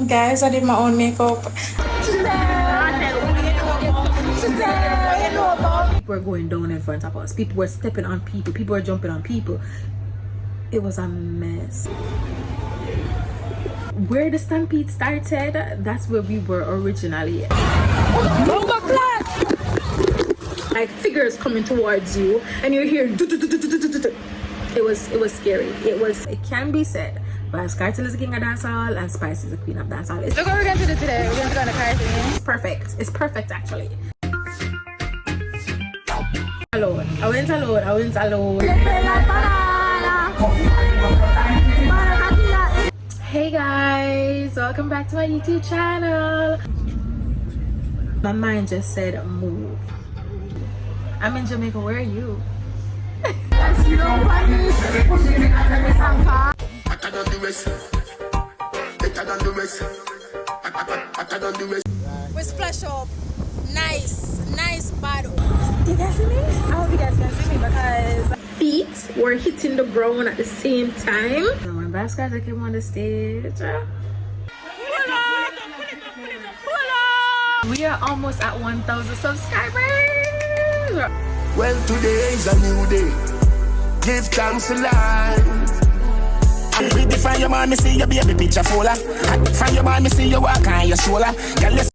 Guys, I did my own makeup. People were going down in front of us. People were stepping on people. People were jumping on people. It was a mess. Where the stampede started, that's where we were originally. Like figures coming towards you, and you're here. It was scary. It can be said, but Cartel is the king of dancehall and Spice is the queen of dancehall. Look what we're going to do today. We're going to go on a car thing. It's perfect. It's perfect actually. Alone. I went alone. Hey guys, welcome back to my YouTube channel. My mind just said move. I'm in Jamaica. Where are you? We splash up. Nice battle. You guys see me? I hope you guys can see me because feet were hitting the ground at the same time. So when Bascarza came on the stage, we are almost at 1,000 subscribers. Well, today is a new day. Give thanks to life. From your man, me see your baby picture fuller. From your man, me see you walk on your shoulder.